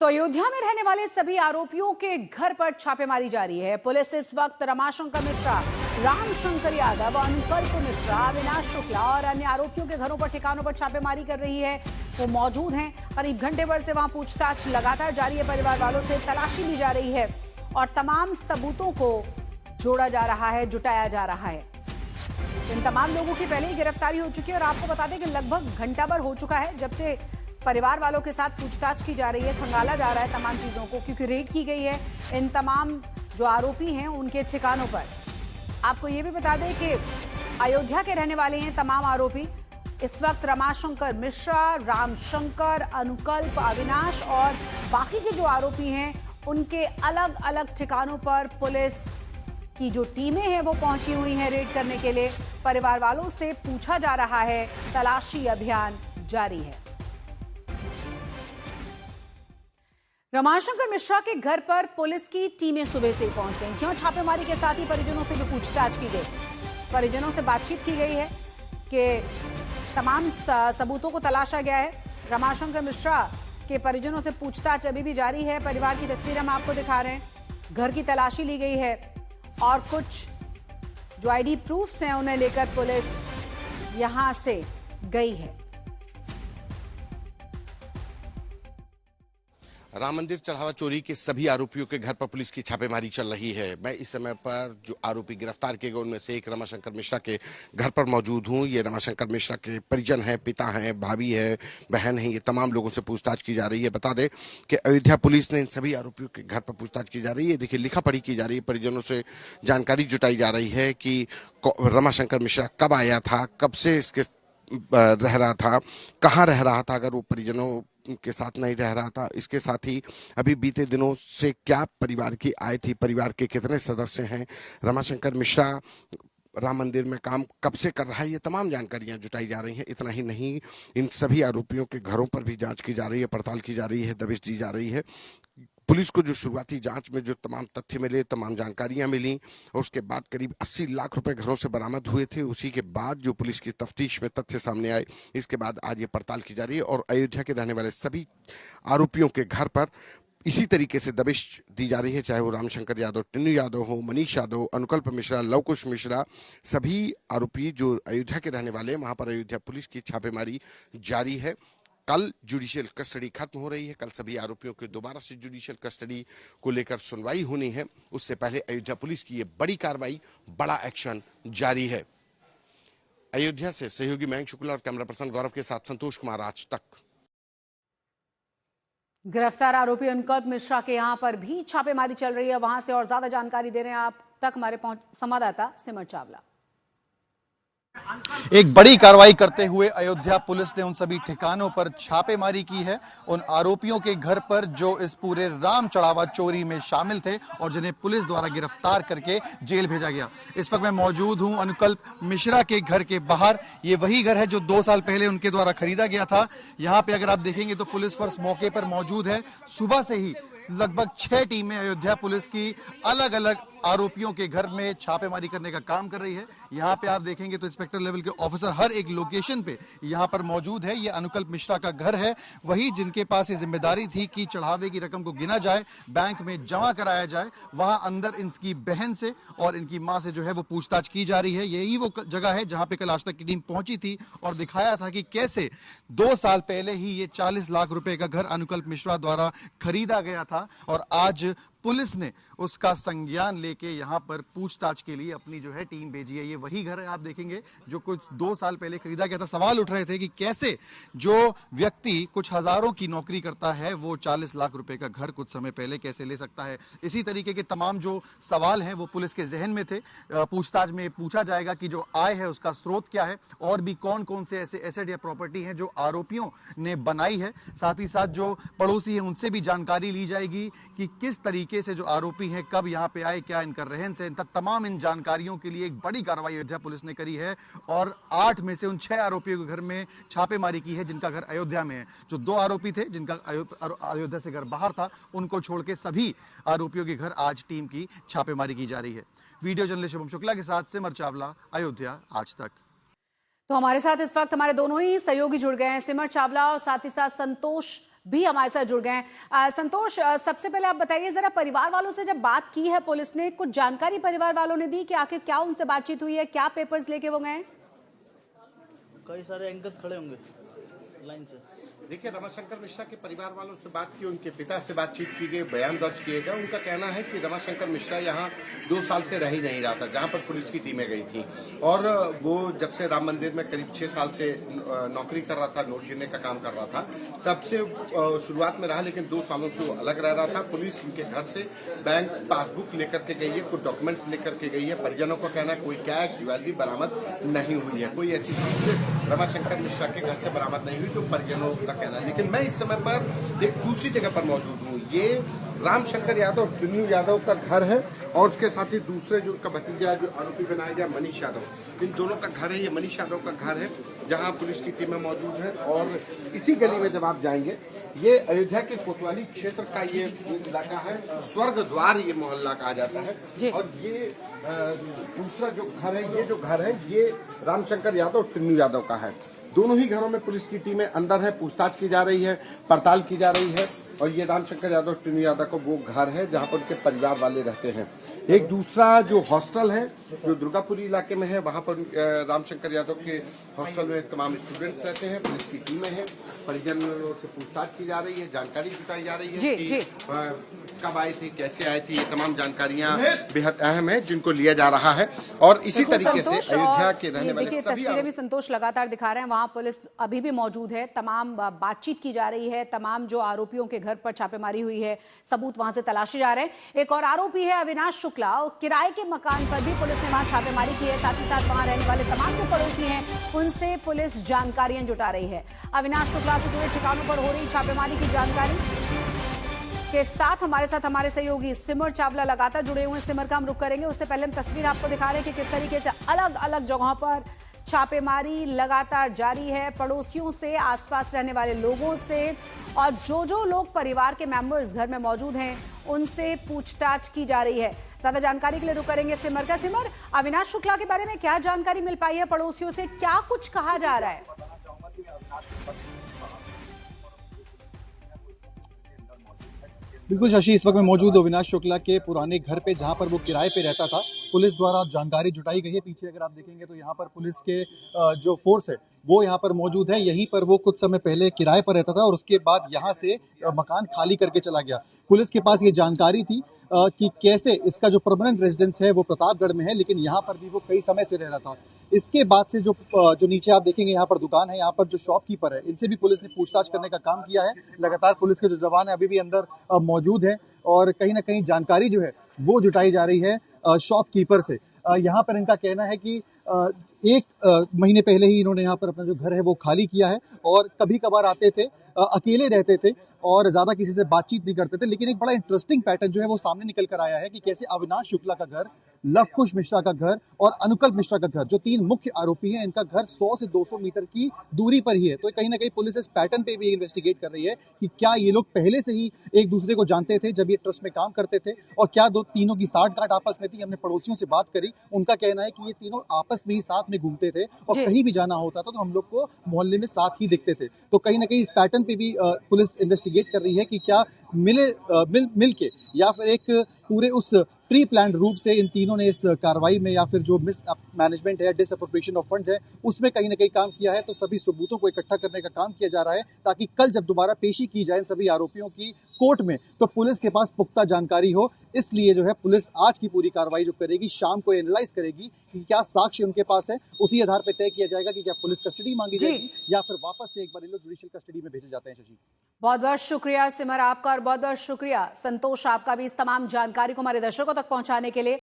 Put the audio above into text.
तो अयोध्या में रहने वाले सभी आरोपियों के घर पर छापेमारी जारी है। पुलिस इस वक्त रमाशंकर मिश्रा, रामशंकर यादव, अनुकल्प मिश्रा, अविनाश शुक्ला और अन्य आरोपियों के घरों पर ठिकानों पर छापेमारी कर रही है। वो मौजूद हैं। करीब घंटे भर से वहां पूछताछ लगातार जारी है। परिवार वालों से तलाशी ली जा रही है और तमाम सबूतों को जोड़ा जा रहा है, जुटाया जा रहा है। इन तमाम लोगों की पहले ही गिरफ्तारी हो चुकी है और आपको बता दें कि लगभग घंटा भर हो चुका है जब से परिवार वालों के साथ पूछताछ की जा रही है, खंगाला जा रहा है तमाम चीजों को, क्योंकि रेड की गई है इन तमाम जो आरोपी हैं उनके ठिकानों पर। आपको ये भी बता दें कि अयोध्या के रहने वाले हैं तमाम आरोपी। इस वक्त रमाशंकर मिश्रा, रामशंकर, अनुकल्प, अविनाश और बाकी के जो आरोपी हैं उनके अलग अलग ठिकानों पर पुलिस की जो टीमें हैं वो पहुंची हुई हैं रेड करने के लिए। परिवार वालों से पूछा जा रहा है, तलाशी अभियान जारी है। रमाशंकर मिश्रा के घर पर पुलिस की टीमें सुबह से ही पहुंच गई थी और छापेमारी के साथ ही परिजनों से भी पूछताछ की गई। परिजनों से बातचीत की गई है कि तमाम सबूतों को तलाशा गया है। रमाशंकर मिश्रा के परिजनों से पूछताछ अभी भी जारी है। परिवार की तस्वीर हम आपको दिखा रहे हैं। घर की तलाशी ली गई है और कुछ जो आईडी प्रूफ्स हैं उन्हें लेकर पुलिस यहां से गई है। राम मंदिर चढ़ावा चोरी के सभी आरोपियों के घर पर पुलिस की छापेमारी चल रही है। मैं इस समय पर जो आरोपी गिरफ्तार किए गए उनमें से एक रमाशंकर मिश्रा के घर पर मौजूद हूं। ये रमाशंकर मिश्रा के परिजन हैं, पिता हैं, भाभी है, बहन है। ये तमाम लोगों से पूछताछ की जा रही है। बता दें कि अयोध्या पुलिस ने इन सभी आरोपियों के घर पर पूछताछ की जा रही है। देखिए, लिखा पढ़ी की जा रही है। परिजनों से जानकारी जुटाई जा रही है कि रमाशंकर मिश्रा कब आया था, कब से इसके रह रहा था, कहाँ रह रहा था, अगर वो परिजनों के साथ नहीं रह रहा था। इसके साथ ही अभी बीते दिनों से क्या परिवार की आय थी, परिवार के कितने सदस्य हैं, रमाशंकर मिश्रा राम मंदिर में काम कब से कर रहा है, ये तमाम जानकारियां जुटाई जा रही हैं। इतना ही नहीं, इन सभी आरोपियों के घरों पर भी जांच की जा रही है, पड़ताल की जा रही है, दबिश दी जा रही है। पुलिस को जो शुरुआती जांच में जो तमाम तथ्य मिले, तमाम जानकारियां मिली और उसके बाद करीब 80 लाख रुपए घरों से बरामद हुए थे। उसी के बाद जो पुलिस की तफ्तीश में तथ्य सामने आए, इसके बाद आज ये पड़ताल की जा रही है और अयोध्या के रहने वाले सभी आरोपियों के घर पर इसी तरीके से दबिश दी जा रही है, चाहे वो रामशंकर यादव, टिन्नू यादव हो, मनीष यादव, अनुकल्प मिश्रा, लवकुश मिश्रा, सभी आरोपी जो अयोध्या के रहने वाले हैं, वहां पर अयोध्या पुलिस की छापेमारी जारी है। कल जुडिशियल कस्टडी खत्म हो रही है। कल सभी आरोपियों के दोबारा से जुडिशियल कस्टडी को लेकर सुनवाई होनी है। उससे पहले अयोध्या पुलिस की ये बड़ी कार्रवाई, बड़ा एक्शन जारी है। अयोध्या से सहयोगी मयंक शुक्ला और कैमरा पर्सन गौरव के साथ संतोष कुमार, आज तक। गिरफ्तार आरोपी अनुकल्प मिश्रा के यहां पर भी छापेमारी चल रही है। वहां से और ज्यादा जानकारी दे रहे हैं आप तक हमारे संवाददाता सिमर चावला। एक बड़ी कार्रवाई करते हुए अयोध्या पुलिस ने उन सभी ठिकानों पर छापेमारी की है, उन आरोपियों के घर पर जो इस पूरे राम चढ़ावा चोरी में शामिल थे और जिन्हें पुलिस द्वारा गिरफ्तार करके जेल भेजा गया। इस वक्त मैं मौजूद हूं अनुकल्प मिश्रा के घर के बाहर। ये वही घर है जो 2 साल पहले उनके द्वारा खरीदा गया था। यहाँ पे अगर आप देखेंगे तो पुलिस फोर्स मौके पर मौजूद है। सुबह से ही लगभग 6 टीमें अयोध्या पुलिस की अलग अलग आरोपियों के घर में छापेमारी करने का काम कर रही है। यहाँ पे आप देखेंगे तो इंस्पेक्टर लेवल के ऑफिसर हर एक लोकेशन पे यहाँ पर मौजूद है। ये अनुकल्प मिश्रा का घर है, वही जिनके पास ये जिम्मेदारी थी कि चढ़ावे की रकम को गिना जाए, बैंक में जमा कराया जाए। वहां अंदर इनकी बहन से और इनकी मां से जो है वो पूछताछ की जा रही है। यही वो जगह है जहां पे कल आज तक की टीम पहुंची थी और दिखाया था कि कैसे 2 साल पहले ही ये 40 लाख रुपए का घर अनुकल्प मिश्रा द्वारा खरीदा गया था और आज पुलिस ने उसका संज्ञान लेके यहाँ पर पूछताछ के लिए अपनी जो है टीम भेजी है। ये वही घर है आप देखेंगे जो कुछ 2 साल पहले खरीदा गया था। सवाल उठ रहे थे कि कैसे जो व्यक्ति कुछ हजारों की नौकरी करता है वो 40 लाख रुपए का घर कुछ समय पहले कैसे ले सकता है। इसी तरीके के तमाम जो सवाल हैं वो पुलिस के जहन में थे। पूछताछ में पूछा जाएगा कि जो आय है उसका स्रोत क्या है और भी कौन कौन से ऐसे एसेट या प्रॉपर्टी हैं जो आरोपियों ने बनाई है। साथ ही साथ जो पड़ोसी हैं उनसे भी जानकारी ली जाएगी कि किस तरीके से जो आरोपी हैं कब यहां पे आए, क्या इनका रहन सहन था। तमाम इन जानकारियों के लिए एक बड़ी कार्रवाई अयोध्या पुलिस ने करी है और 8 में से उन 6 आरोपियों के घर में छापेमारी की है जिनका घर अयोध्या में है। जो 2 आरोपी थे जिनका अयोध्या से घर बाहर था, उनको छोड़ के सभी आरोपियों के घर आज टीम की छापेमारी की जा रही है। वीडियो जर्नलिस्ट शुभम शुक्ला के साथ सिमर चावला, अयोध्या, आज तक। तो हमारे साथ इस वक्त हमारे दोनों ही सहयोगी जुड़ गए हैं, सिमर चावला और साथ ही साथ संतोष भी हमारे साथ जुड़ गए हैं। संतोष, सबसे पहले आप बताइए जरा, परिवार वालों से जब बात की है पुलिस ने, कुछ जानकारी परिवार वालों ने दी कि आखिर क्या उनसे बातचीत हुई है, क्या पेपर्स लेके वो गए? कई सारे एंकर्स खड़े होंगे लाइन से। देखिए, रमाशंकर मिश्रा के परिवार वालों से बात की, उनके पिता से बातचीत की गई, बयान दर्ज किए गए। उनका कहना है कि रमाशंकर मिश्रा यहाँ 2 साल से रह ही नहीं रहा था, जहाँ पर पुलिस की टीमें गई थी, और वो जब से राम मंदिर में करीब 6 साल से नौकरी कर रहा था, नोट गिनने का काम कर रहा था, तब से शुरुआत में रहा, लेकिन 2 सालों से वो अलग रह रहा था। पुलिस उनके घर से बैंक पासबुक लेकर के गई है, कुछ डॉक्यूमेंट्स लेकर के गई है। परिजनों का कहना है कोई कैश ज्वेलरी बरामद नहीं हुई है, कोई ऐसी चीज रमाशंकर मिश्रा के घर से बरामद नहीं हुई, तो परिजनों का कहना है। लेकिन मैं इस समय पर एक दूसरी जगह पर मौजूद हूँ। ये रामशंकर यादव और टिन्नू यादव का घर है, और उसके साथ ही दूसरे जो उनका भतीजा जो आरोपी बनाया गया मनीष यादव, इन दोनों का घर है। ये मनीष यादव का घर है जहां पुलिस की टीमें मौजूद है। और इसी गली में जब आप जाएंगे, ये अयोध्या के कोतवाली क्षेत्र का ये इलाका है, स्वर्ग द्वार ये मोहल्ला कहा जाता है। और ये दूसरा जो घर है, ये जो घर है ये रामशंकर यादव और टिन्नू यादव का है। दोनों ही घरों में पुलिस की टीमें अंदर है, पूछताछ की जा रही है, पड़ताल की जा रही है। और ये रामशंकर यादव और टिन्नू यादव का वो घर है जहां पर उनके परिवार वाले रहते हैं। एक दूसरा जो हॉस्टल है जो दुर्गापुरी इलाके में है, वहां पर रामशंकर यादव के हॉस्टल में तमाम स्टूडेंट्स रहते हैं, पुलिस की टीमें हैं। परिजनों से पूछताछ की जा रही है, जानकारी जुटाई जा रही है कि कब आए थे, कैसे आए थे, ये तमाम जानकारियां बेहद अहम है जिनको लिया जा रहा है। और इसी तरीके से अयोध्या के रहने वाले सभी तस्वीरें भी संतोष लगातार दिखा रहे हैं, वहां पुलिस अभी भी मौजूद है, तमाम बातचीत की जा रही है, तमाम जो आरोपियों के घर पर छापेमारी हुई है, सबूत वहां से तलाशे जा रहे हैं। एक और आरोपी है अविनाश शुक्ला, किराए के मकान पर भी पुलिस ने वहां छापेमारी की है। साथ ही साथ वहां रहने वाले तमाम जो पड़ोसी हैं उनसे पुलिस जानकारियां जुटा रही है। अविनाश शुक्ला से जुड़े ठिकानों पर हो रही छापेमारी की जानकारी के साथ हमारे सहयोगी सिमर चावला लगातार जुड़े हुए हैं। सिमर का हम रुख करेंगे, उससे पहले हम तस्वीर आपको दिखा रहे हैं कि किस तरीके से अलग अलग जगहों पर छापेमारी लगातार जारी है। पड़ोसियों से, आसपास रहने वाले लोगों से, और जो लोग परिवार के मेंबर्स घर में मौजूद हैं उनसे पूछताछ की जा रही है। ज्यादा जानकारी के लिए रुक करेंगे सिमर का। सिमर, अविनाश शुक्ला के बारे में क्या जानकारी मिल पाई है पड़ोसियों से, क्या कुछ कहा जा रहा है? बिल्कुल शशि, इस वक्त मैं मौजूद हूं अविनाश शुक्ला के पुराने घर पे, जहां पर वो किराए पे रहता था। पुलिस द्वारा जानकारी जुटाई गई है। पीछे अगर आप देखेंगे तो यहाँ पर पुलिस के जो फोर्स है वो यहाँ पर मौजूद है। यहीं पर वो कुछ समय पहले किराए पर रहता था और उसके बाद यहाँ से मकान खाली करके चला गया। पुलिस के पास ये जानकारी थी कि कैसे इसका जो परमानेंट रेजिडेंस है वो प्रतापगढ़ में है, लेकिन यहाँ पर भी वो कई समय से रह रहा था। इसके बाद से जो नीचे आप देखेंगे यहाँ पर दुकान है, यहाँ पर जो शॉपकीपर है, इनसे भी पुलिस ने पूछताछ करने का काम किया है। लगातार पुलिस के जो जवान है अभी भी अंदर मौजूद है और कहीं ना कहीं जानकारी जो है वो जुटाई जा रही है शॉपकीपर से। यहाँ पर इनका कहना है कि 1 महीने पहले ही इन्होंने यहाँ पर अपना जो घर है वो खाली किया है और कभी कभार आते थे, अकेले रहते थे और ज्यादा किसी से बातचीत नहीं करते थे। लेकिन एक बड़ा इंटरेस्टिंग पैटर्न जो है वो सामने निकल कर आया है कि कैसे अविनाश शुक्ला का घर, लवकुश मिश्रा का घर और अनुकल्प मिश्रा का घर, जो 3 मुख्य आरोपी हैं, इनका घर 100 से 200 मीटर की दूरी पर ही है। तो कहीं ना कहीं पुलिस इस पैटर्न पे भी इन्वेस्टिगेट कर रही है कि क्या ये लोग पहले से ही एक दूसरे को जानते थे जब ये ट्रस्ट में काम करते थे, और क्या तीनों की साठगांठ आपस में थी। हमने पड़ोसियों से बात करी, उनका कहना है कि ये तीनों आपस में ही साथ में घूमते थे और कहीं भी जाना होता था तो हम लोग को मोहल्ले में साथ ही दिखते थे। तो कहीं ना कहीं इस पैटर्न पे भी पुलिस इन्वेस्टिगेट कर रही है कि क्या मिल के या फिर एक पूरे उस प्री प्लान रूप से इन तीनों ने इस कार्रवाई में या फिर जो मिस मैनेजमेंट है, डिसअप्रोप्रिएशन ऑफ फंड्स है, उसमें कहीं ना कहीं काम किया है। तो सभी सबूतों को इकट्ठा करने का काम किया जा रहा है ताकि कल जब दोबारा पेशी की जाए इन सभी आरोपियों की कोर्ट में तो पुलिस के पास पुख्ता जानकारी हो। इसलिए जो है पुलिस आज की पूरी कार्रवाई जो करेगी, शाम को एनालाइज करेगी कि क्या साक्ष्य उनके पास है, उसी आधार पर तय किया जाएगा कि क्या पुलिस कस्टडी मांगी जाएगी या फिर वापस से एक बार इन लोग जुडिशियल कस्टडी में भेजे जाते हैं। शशि, बहुत बहुत शुक्रिया सिमर आपका, और बहुत बहुत शुक्रिया संतोष आपका भी इस तमाम जानकारी को हमारे दर्शकों तक पहुंचाने के लिए।